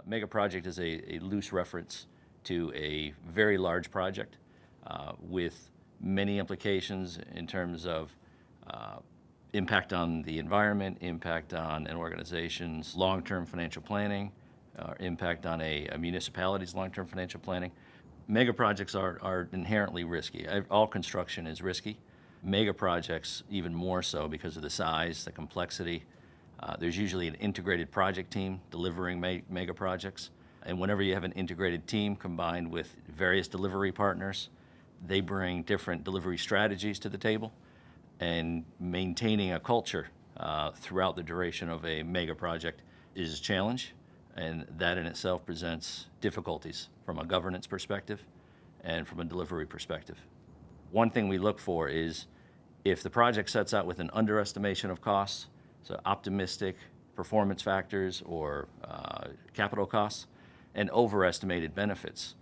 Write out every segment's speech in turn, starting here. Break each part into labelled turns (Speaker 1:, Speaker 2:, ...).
Speaker 1: Mega project is a loose reference to a very large project with many implications in terms of impact on the environment, impact on an organization's long-term financial planning, impact on a municipality's long-term financial planning. Mega projects are inherently risky. All construction is risky. Mega projects even more so because of the size, the complexity. There's usually an integrated project team delivering mega projects. And whenever you have an integrated team combined with various delivery partners, they bring different delivery strategies to the table. And maintaining a culture throughout the duration of a mega project is a challenge. And that in itself presents difficulties from a governance perspective and from a delivery perspective. One thing we look for is if the project sets out with an underestimation of costs, so optimistic performance factors or capital costs, and overestimated benefits.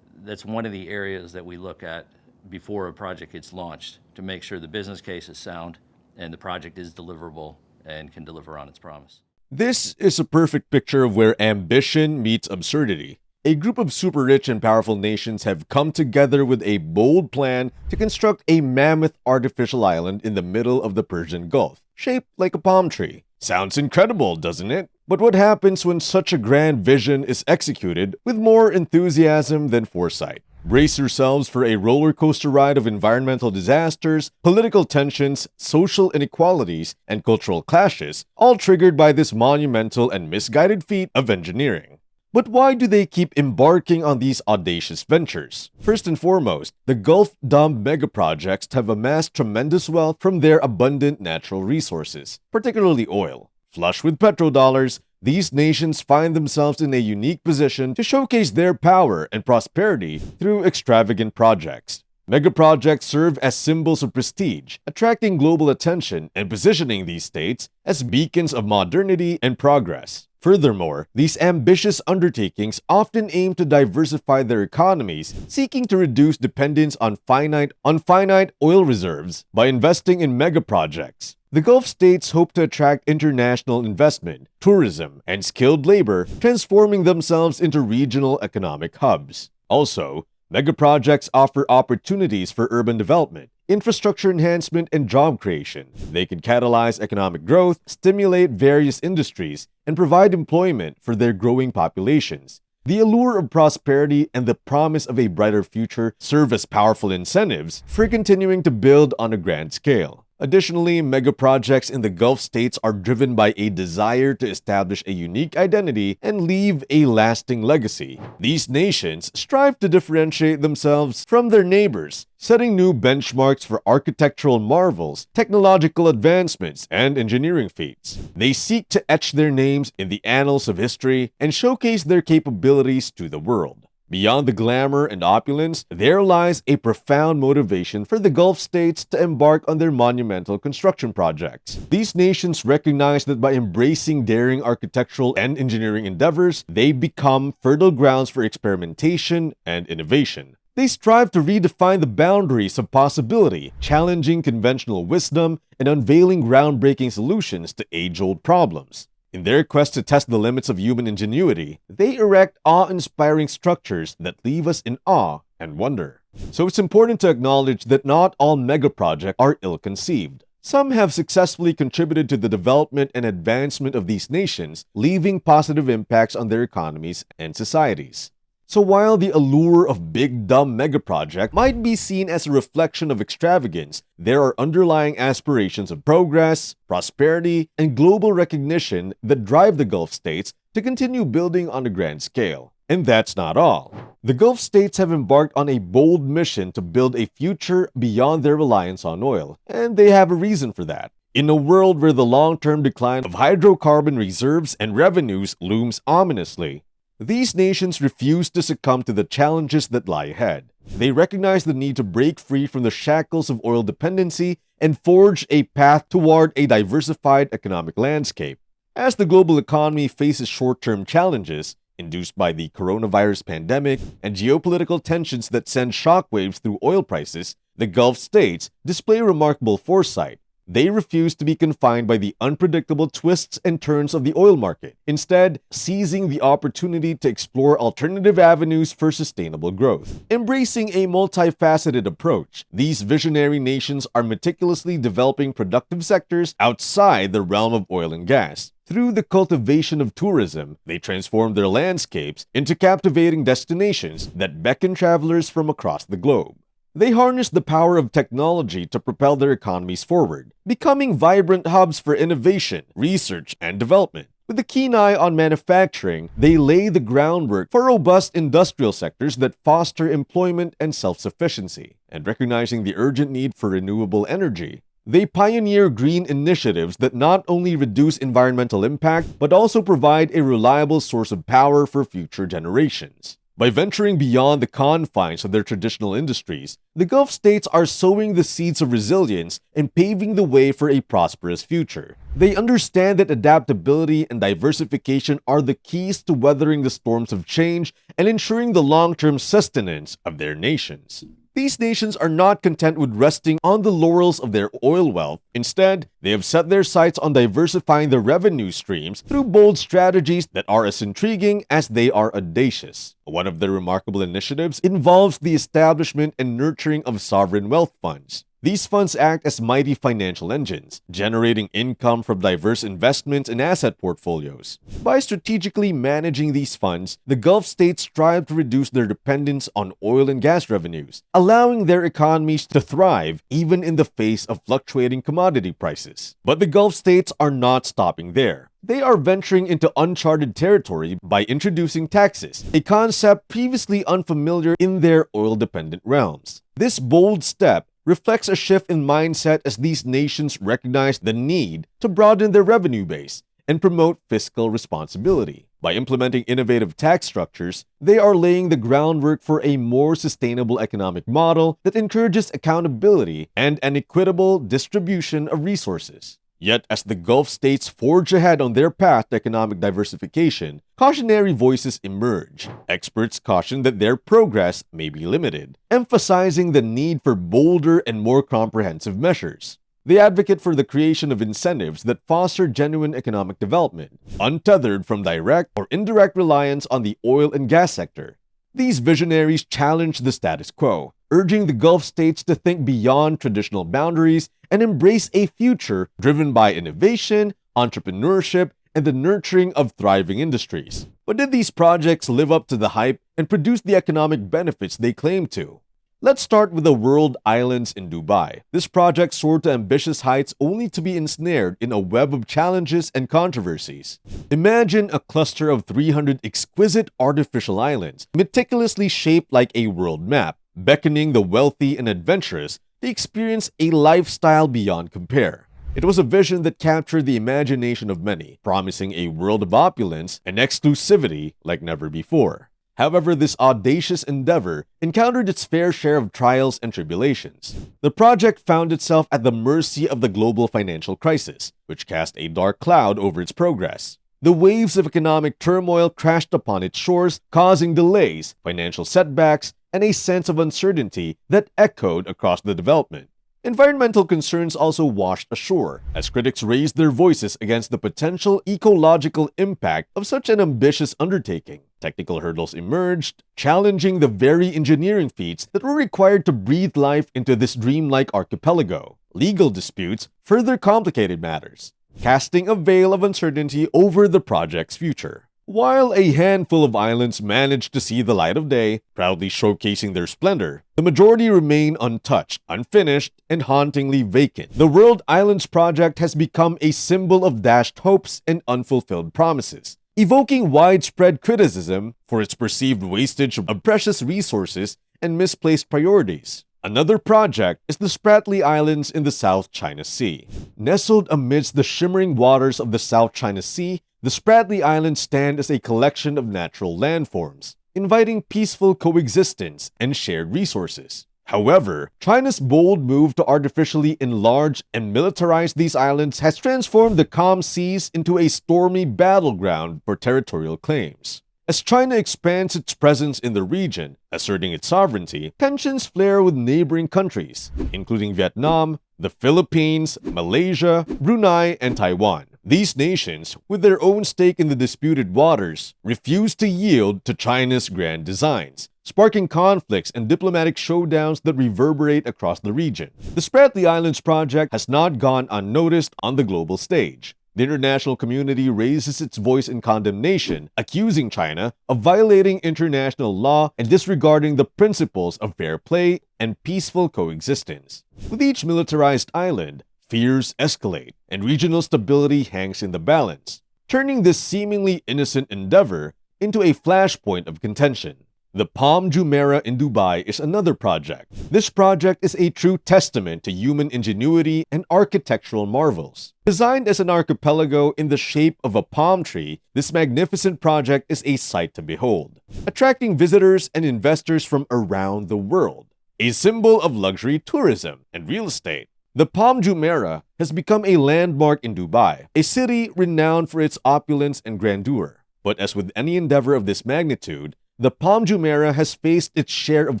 Speaker 1: That's one of the areas that we look at before a project gets launched to make sure the business case is sound and the project is deliverable and can deliver on its promise.
Speaker 2: This is a perfect picture of where ambition meets absurdity. A group of super rich and powerful nations have come together with a bold plan to construct a mammoth artificial island in the middle of the Persian Gulf, shaped like a palm tree. Sounds incredible, doesn't it? But what happens when such a grand vision is executed with more enthusiasm than foresight? Brace yourselves for a roller coaster ride of environmental disasters, political tensions, social inequalities, and cultural clashes, all triggered by this monumental and misguided feat of engineering. But why do they keep embarking on these audacious ventures? First and foremost, the Gulf-domed megaprojects have amassed tremendous wealth from their abundant natural resources, particularly oil. Flush with petrodollars, these nations find themselves in a unique position to showcase their power and prosperity through extravagant projects. Megaprojects serve as symbols of prestige, attracting global attention and positioning these states as beacons of modernity and progress. Furthermore, these ambitious undertakings often aim to diversify their economies, seeking to reduce dependence on finite oil reserves by investing in megaprojects. The Gulf states hope to attract international investment, tourism, and skilled labor, transforming themselves into regional economic hubs. Also, megaprojects offer opportunities for urban development, infrastructure enhancement, and job creation. They can catalyze economic growth, stimulate various industries, and provide employment for their growing populations. The allure of prosperity and the promise of a brighter future serve as powerful incentives for continuing to build on a grand scale. Additionally, megaprojects in the Gulf states are driven by a desire to establish a unique identity and leave a lasting legacy. These nations strive to differentiate themselves from their neighbors, setting new benchmarks for architectural marvels, technological advancements, and engineering feats. They seek to etch their names in the annals of history and showcase their capabilities to the world. Beyond the glamour and opulence, there lies a profound motivation for the Gulf states to embark on their monumental construction projects. These nations recognize that by embracing daring architectural and engineering endeavors, they become fertile grounds for experimentation and innovation. They strive to redefine the boundaries of possibility, challenging conventional wisdom and unveiling groundbreaking solutions to age-old problems. In their quest to test the limits of human ingenuity, they erect awe-inspiring structures that leave us in awe and wonder. So it's important to acknowledge that not all megaprojects are ill-conceived. Some have successfully contributed to the development and advancement of these nations, leaving positive impacts on their economies and societies. So while the allure of big dumb megaproject might be seen as a reflection of extravagance, there are underlying aspirations of progress, prosperity, and global recognition that drive the Gulf states to continue building on a grand scale. And that's not all. The Gulf states have embarked on a bold mission to build a future beyond their reliance on oil, and they have a reason for that. In a world where the long-term decline of hydrocarbon reserves and revenues looms ominously, these nations refuse to succumb to the challenges that lie ahead. They recognize the need to break free from the shackles of oil dependency and forge a path toward a diversified economic landscape. As the global economy faces short-term challenges, induced by the coronavirus pandemic and geopolitical tensions that send shockwaves through oil prices, the Gulf states display remarkable foresight. They refuse to be confined by the unpredictable twists and turns of the oil market, instead seizing the opportunity to explore alternative avenues for sustainable growth. Embracing a multifaceted approach, these visionary nations are meticulously developing productive sectors outside the realm of oil and gas. Through the cultivation of tourism, they transform their landscapes into captivating destinations that beckon travelers from across the globe. They harness the power of technology to propel their economies forward, becoming vibrant hubs for innovation, research, and development. With a keen eye on manufacturing, they lay the groundwork for robust industrial sectors that foster employment and self-sufficiency. And recognizing the urgent need for renewable energy, they pioneer green initiatives that not only reduce environmental impact, but also provide a reliable source of power for future generations. By venturing beyond the confines of their traditional industries, the Gulf states are sowing the seeds of resilience and paving the way for a prosperous future. They understand that adaptability and diversification are the keys to weathering the storms of change and ensuring the long-term sustenance of their nations. These nations are not content with resting on the laurels of their oil wealth. Instead, they have set their sights on diversifying their revenue streams through bold strategies that are as intriguing as they are audacious. One of their remarkable initiatives involves the establishment and nurturing of sovereign wealth funds. These funds act as mighty financial engines, generating income from diverse investments and asset portfolios. By strategically managing these funds, the Gulf states strive to reduce their dependence on oil and gas revenues, allowing their economies to thrive even in the face of fluctuating commodity prices. But the Gulf states are not stopping there. They are venturing into uncharted territory by introducing taxes, a concept previously unfamiliar in their oil-dependent realms. This bold step reflects a shift in mindset as these nations recognize the need to broaden their revenue base and promote fiscal responsibility. By implementing innovative tax structures, they are laying the groundwork for a more sustainable economic model that encourages accountability and an equitable distribution of resources. Yet, as the Gulf states forge ahead on their path to economic diversification, cautionary voices emerge. Experts caution that their progress may be limited, emphasizing the need for bolder and more comprehensive measures. They advocate for the creation of incentives that foster genuine economic development, untethered from direct or indirect reliance on the oil and gas sector. These visionaries challenge the status quo, urging the Gulf states to think beyond traditional boundaries and embrace a future driven by innovation, entrepreneurship, and the nurturing of thriving industries. But did these projects live up to the hype and produce the economic benefits they claimed to? Let's start with the World Islands in Dubai. This project soared to ambitious heights only to be ensnared in a web of challenges and controversies. Imagine a cluster of 300 exquisite artificial islands, meticulously shaped like a world map, beckoning the wealthy and adventurous to experience a lifestyle beyond compare. It was a vision that captured the imagination of many, promising a world of opulence and exclusivity like never before. However, this audacious endeavor encountered its fair share of trials and tribulations. The project found itself at the mercy of the global financial crisis, which cast a dark cloud over its progress. The waves of economic turmoil crashed upon its shores, causing delays, financial setbacks, and a sense of uncertainty that echoed across the development. Environmental concerns also washed ashore, as critics raised their voices against the potential ecological impact of such an ambitious undertaking. Technical hurdles emerged, challenging the very engineering feats that were required to breathe life into this dreamlike archipelago. Legal disputes further complicated matters, casting a veil of uncertainty over the project's future. While a handful of islands managed to see the light of day, proudly showcasing their splendor, the majority remain untouched, unfinished, and hauntingly vacant. The World Islands project has become a symbol of dashed hopes and unfulfilled promises, evoking widespread criticism for its perceived wastage of precious resources and misplaced priorities. Another project is the Spratly Islands in the South China Sea. Nestled amidst the shimmering waters of the South China Sea, the Spratly Islands stand as a collection of natural landforms, inviting peaceful coexistence and shared resources. However, China's bold move to artificially enlarge and militarize these islands has transformed the calm seas into a stormy battleground for territorial claims. As China expands its presence in the region, asserting its sovereignty, tensions flare with neighboring countries, including Vietnam, the Philippines, Malaysia, Brunei, and Taiwan. These nations, with their own stake in the disputed waters, refused to yield to China's grand designs, sparking conflicts and diplomatic showdowns that reverberate across the region. The Spratly Islands project has not gone unnoticed on the global stage. The international community raises its voice in condemnation, accusing China of violating international law and disregarding the principles of fair play and peaceful coexistence. With each militarized island, fears escalate, and regional stability hangs in the balance, turning this seemingly innocent endeavor into a flashpoint of contention. The Palm Jumeirah in Dubai is another project. This project is a true testament to human ingenuity and architectural marvels. Designed as an archipelago in the shape of a palm tree, this magnificent project is a sight to behold, attracting visitors and investors from around the world. A symbol of luxury tourism and real estate, the Palm Jumeirah has become a landmark in Dubai, a city renowned for its opulence and grandeur. But as with any endeavor of this magnitude, the Palm Jumeirah has faced its share of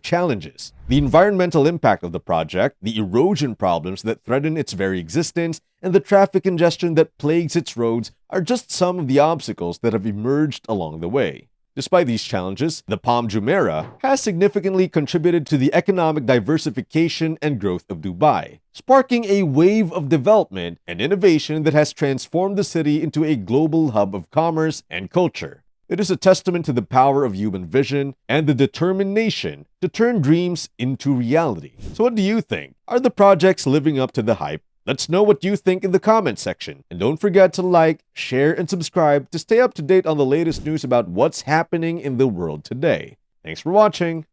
Speaker 2: challenges. The environmental impact of the project, the erosion problems that threaten its very existence, and the traffic congestion that plagues its roads are just some of the obstacles that have emerged along the way. Despite these challenges, the Palm Jumeirah has significantly contributed to the economic diversification and growth of Dubai, sparking a wave of development and innovation that has transformed the city into a global hub of commerce and culture. It is a testament to the power of human vision and the determination to turn dreams into reality. So what do you think? Are the projects living up to the hype? Let's know what you think in the comment section. And don't forget to like, share, and subscribe to stay up to date on the latest news about what's happening in the world today. Thanks for watching.